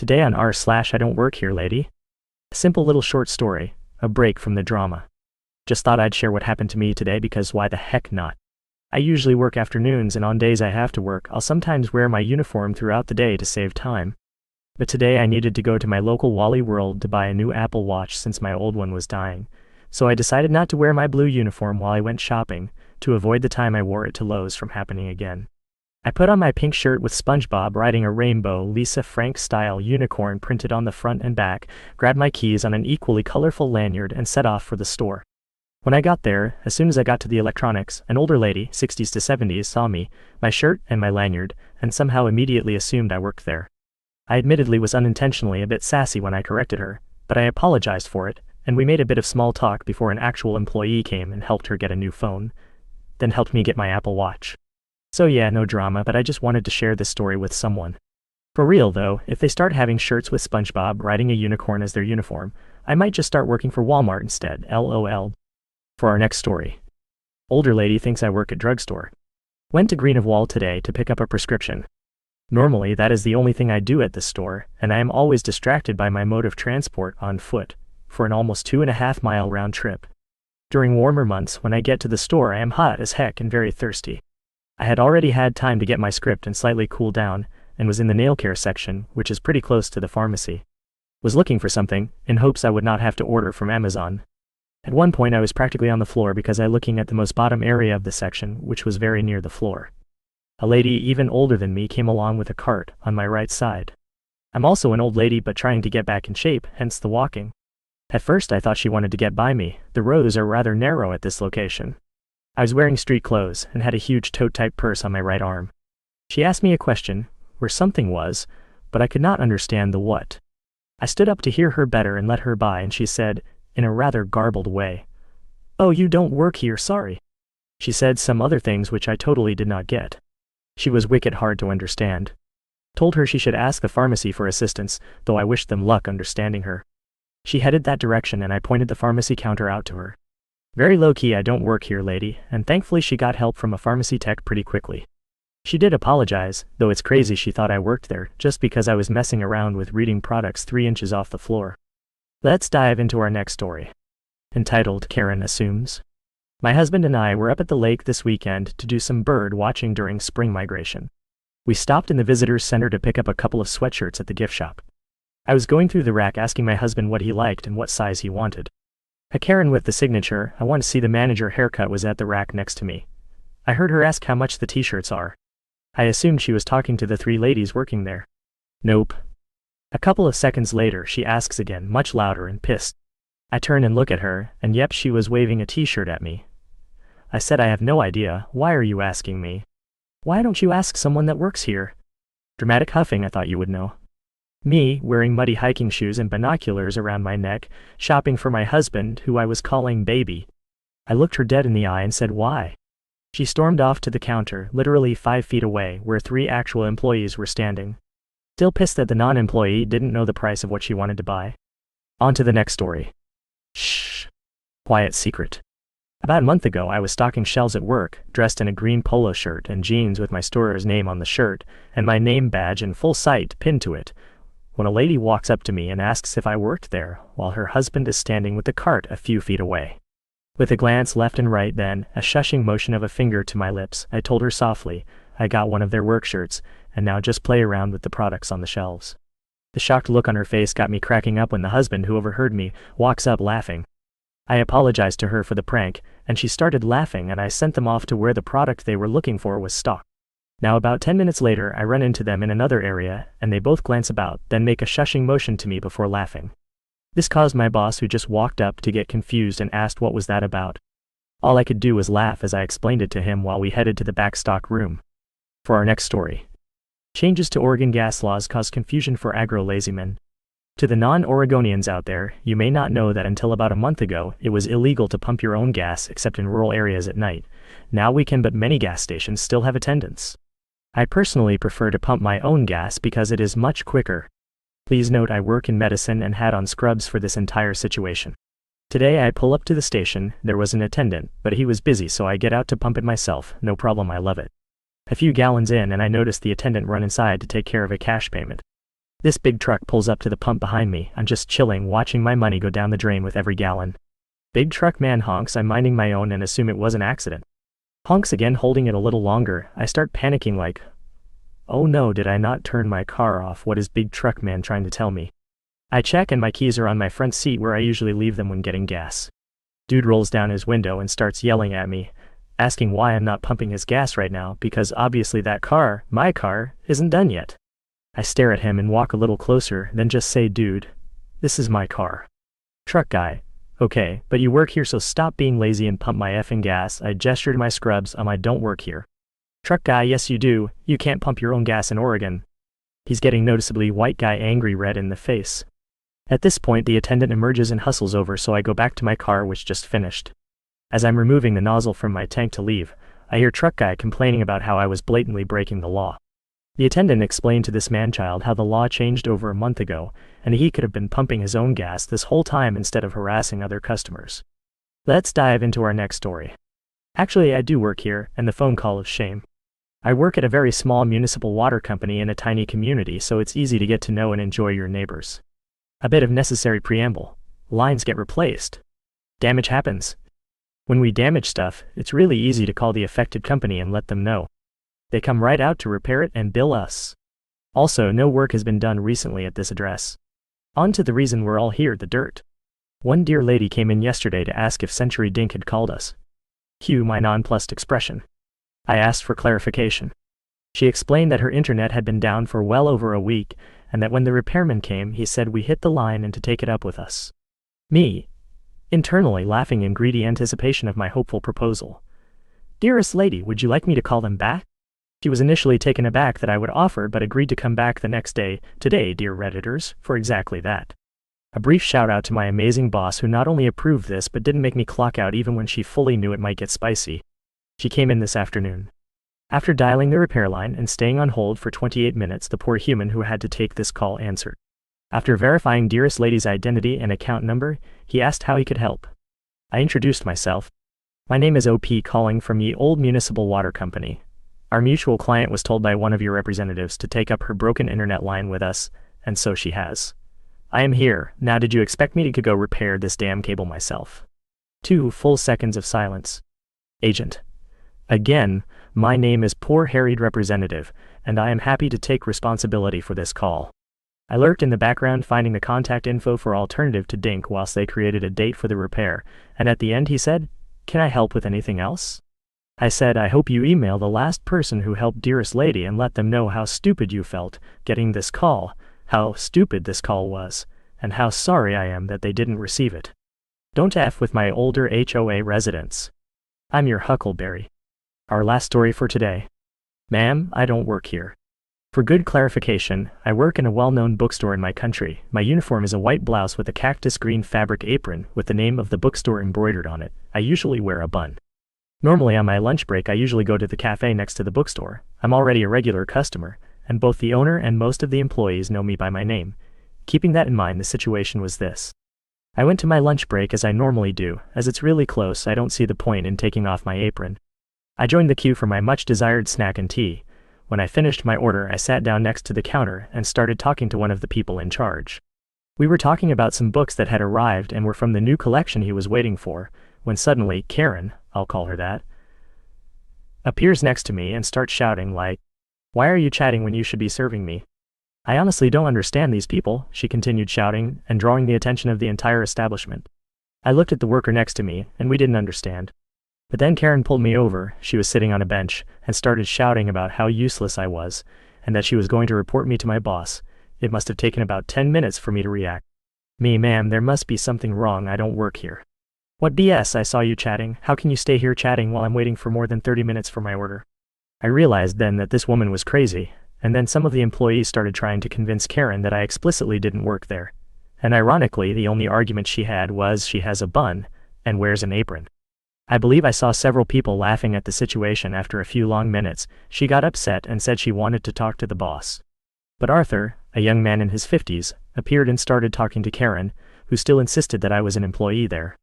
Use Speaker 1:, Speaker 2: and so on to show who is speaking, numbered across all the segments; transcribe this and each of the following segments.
Speaker 1: Today on I Don't Work Here Lady. A simple little short story, a break from the drama. Just thought I'd share what happened to me today because why the heck not? I usually work afternoons, and on days I have to work, I'll sometimes wear my uniform throughout the day to save time. But today I needed to go to my local Wally World to buy a new Apple Watch since my old one was dying. So I decided not to wear my blue uniform while I went shopping, to avoid the time I wore it to Lowe's from happening again. I put on my pink shirt with SpongeBob riding a rainbow Lisa Frank-style unicorn printed on the front and back, grabbed my keys on an equally colorful lanyard, and set off for the store. When I got there, as soon as I got to the electronics, an older lady, 60s to 70s, saw me, my shirt, and my lanyard, and somehow immediately assumed I worked there. I admittedly was unintentionally a bit sassy when I corrected her, but I apologized for it, and we made a bit of small talk before an actual employee came and helped her get a new phone, then helped me get my Apple Watch. So yeah, no drama, but I just wanted to share this story with someone. For real though, if they start having shirts with SpongeBob riding a unicorn as their uniform, I might just start working for Walmart instead, LOL. For our next story. Older lady thinks I work at Drugstore. Went to Green of Wall today to pick up a prescription. Normally that is the only thing I do at this store, and I am always distracted by my mode of transport on foot, for an almost 2.5-mile round trip. During warmer months when I get to the store I am hot as heck and very thirsty. I had already had time to get my script and slightly cool down, and was in the nail care section, which is pretty close to the pharmacy. Was looking for something, in hopes I would not have to order from Amazon. At one point I was practically on the floor because I looking at the most bottom area of the section, which was very near the floor. A lady even older than me came along with a cart on my right side. I'm also an old lady but trying to get back in shape, hence the walking. At first I thought she wanted to get by me. The rows are rather narrow at this location. I was wearing street clothes and had a huge tote-type purse on my right arm. She asked me a question, where something was, but I could not understand the what. I stood up to hear her better and let her by, and she said, in a rather garbled way, "Oh, you don't work here, sorry." She said some other things which I totally did not get. She was wicked hard to understand. Told her she should ask the pharmacy for assistance, though I wished them luck understanding her. She headed that direction and I pointed the pharmacy counter out to her. Very low-key I don't work here lady, and thankfully she got help from a pharmacy tech pretty quickly. She did apologize, though it's crazy she thought I worked there, just because I was messing around with reading products 3 inches off the floor. Let's dive into our next story. Entitled, Karen Assumes. My husband and I were up at the lake this weekend to do some bird watching during spring migration. We stopped in the visitors center to pick up a couple of sweatshirts at the gift shop. I was going through the rack asking my husband what he liked and what size he wanted. A Karen with the signature, "I want to see the manager haircut," was at the rack next to me. I heard her ask how much the t-shirts are. I assumed she was talking to the 3 ladies working there. Nope. A couple of seconds later she asks again, much louder and pissed. I turn and look at her, and yep, she was waving a t-shirt at me. I said, "I have no idea, why are you asking me? Why don't you ask someone that works here?" Dramatic huffing, I thought you would know. Me, wearing muddy hiking shoes and binoculars around my neck, shopping for my husband, who I was calling baby. I looked her dead in the eye and said, "Why?" She stormed off to the counter, literally 5 feet away, where 3 actual employees were standing. Still pissed that the non-employee didn't know the price of what she wanted to buy. On to the next story. Shh. Quiet secret. About a month ago I was stocking shelves at work, dressed in a green polo shirt and jeans with my store's name on the shirt, and my name badge in full sight pinned to it, when a lady walks up to me and asks if I worked there, while her husband is standing with the cart a few feet away. With a glance left and right, then a shushing motion of a finger to my lips, I told her softly, I got one of their work shirts, and now just play around with the products on the shelves. The shocked look on her face got me cracking up when the husband, who overheard me, walks up laughing. I apologized to her for the prank, and she started laughing, and I sent them off to where the product they were looking for was stocked. Now about 10 minutes later I run into them in another area, and they both glance about, then make a shushing motion to me before laughing. This caused my boss, who just walked up, to get confused and asked what was that about. All I could do was laugh as I explained it to him while we headed to the back stock room. For our next story. Changes to Oregon gas laws cause confusion for agro-lazy men. To the non-Oregonians out there, you may not know that until about a month ago, it was illegal to pump your own gas except in rural areas at night. Now we can, but many gas stations still have attendants. I personally prefer to pump my own gas because it is much quicker. Please note I work in medicine and had on scrubs for this entire situation. Today I pull up to the station, there was an attendant, but he was busy, so I get out to pump it myself, no problem, I love it. A few gallons in and I noticed the attendant run inside to take care of a cash payment. This big truck pulls up to the pump behind me. I'm just chilling, watching my money go down the drain with every gallon. Big truck man honks. I'm minding my own and assume it was an accident. Honks again, holding it a little longer. I start panicking like, oh no, did I not turn my car off? What is big truck man trying to tell me? I check and my keys are on my front seat where I usually leave them when getting gas. Dude rolls down his window and starts yelling at me, asking why I'm not pumping his gas right now, because obviously that car, my car, isn't done yet. I stare at him and walk a little closer, then just say, dude, this is my car. Truck guy, okay, but you work here, so stop being lazy and pump my effing gas. I gesture to my scrubs. I don't work here. Truck guy, yes you do. You can't pump your own gas in Oregon. He's getting noticeably white. Guy angry, red in the face. At this point the attendant emerges and hustles over, so I go back to my car which just finished. As I'm removing the nozzle from my tank to leave, I hear truck guy complaining about how I was blatantly breaking the law. The attendant explained to this man-child how the law changed over a month ago, and he could have been pumping his own gas this whole time instead of harassing other customers. Let's dive into our next story. Actually, I do work here, and the phone call of shame. I work at a very small municipal water company in a tiny community, so it's easy to get to know and enjoy your neighbors. A bit of necessary preamble. Lines get replaced. Damage happens. When we damage stuff, it's really easy to call the affected company and let them know. They come right out to repair it and bill us. Also, no work has been done recently at this address. On to the reason we're all here, the dirt. One dear lady came in yesterday to ask if Century Dink had called us. Cue my nonplussed expression. I asked for clarification. She explained that her internet had been down for well over a week, and that when the repairman came he said we hit the line and to take it up with us. Me, internally laughing in greedy anticipation of my hopeful proposal. Dearest lady, would you like me to call them back? She was initially taken aback that I would offer, but agreed to come back the next day. Today, dear Redditors, for exactly that. A brief shout out to my amazing boss, who not only approved this but didn't make me clock out even when she fully knew it might get spicy. She came in this afternoon. After dialing the repair line and staying on hold for 28 minutes, the poor human who had to take this call answered. After verifying dearest lady's identity and account number, he asked how he could help. I introduced myself. My name is OP, calling from ye old municipal water company. Our mutual client was told by one of your representatives to take up her broken internet line with us, and so she has. I am here. Now did you expect me to go repair this damn cable myself? 2 full seconds of silence. Agent. Again, my name is poor harried representative, and I am happy to take responsibility for this call. I lurked in the background, finding the contact info for alternative to Dink whilst they created a date for the repair, and at the end he said, "Can I help with anything else?" I said, "I hope you email the last person who helped dearest lady and let them know how stupid you felt getting this call, how stupid this call was, and how sorry I am that they didn't receive it. Don't F with my older HOA residents. I'm your Huckleberry." Our last story for today. Ma'am, I don't work here. For good clarification, I work in a well-known bookstore in my country. My uniform is a white blouse with a cactus green fabric apron with the name of the bookstore embroidered on it. I usually wear a bun. Normally on my lunch break I usually go to the cafe next to the bookstore. I'm already a regular customer, and both the owner and most of the employees know me by my name. Keeping that in mind, the situation was this. I went to my lunch break as I normally do. As it's really close, I don't see the point in taking off my apron. I joined the queue for my much-desired snack and tea. When I finished my order, I sat down next to the counter and started talking to one of the people in charge. We were talking about some books that had arrived and were from the new collection he was waiting for, when suddenly Karen, I'll call her that, appears next to me and starts shouting like, "Why are you chatting when you should be serving me?" "I honestly don't understand these people," she continued shouting and drawing the attention of the entire establishment. I looked at the worker next to me, and we didn't understand. But then Karen pulled me over. She was sitting on a bench and started shouting about how useless I was, and that she was going to report me to my boss. It must have taken about 10 minutes for me to react. "Me, ma'am, there must be something wrong. I don't work here." "What BS, I saw you chatting. How can you stay here chatting while I'm waiting for more than 30 minutes for my order?" I realized then that this woman was crazy, and then some of the employees started trying to convince Karen that I explicitly didn't work there. And ironically, the only argument she had was she has a bun and wears an apron. I believe I saw several people laughing at the situation. After a few long minutes, she got upset and said she wanted to talk to the boss. But Arthur, a young man in his 50s, appeared and started talking to Karen, who still insisted that I was an employee there.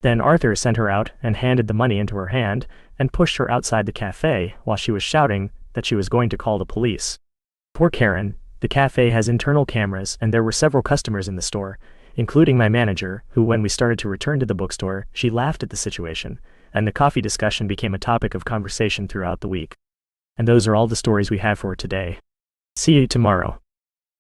Speaker 1: Then Arthur sent her out and handed the money into her hand and pushed her outside the cafe while she was shouting that she was going to call the police. Poor Karen, The cafe has internal cameras and there were several customers in the store, including my manager, who when we started to return to the bookstore, she laughed at the situation, and the coffee discussion became a topic of conversation throughout the week. And those are all the stories we have for today. See you tomorrow.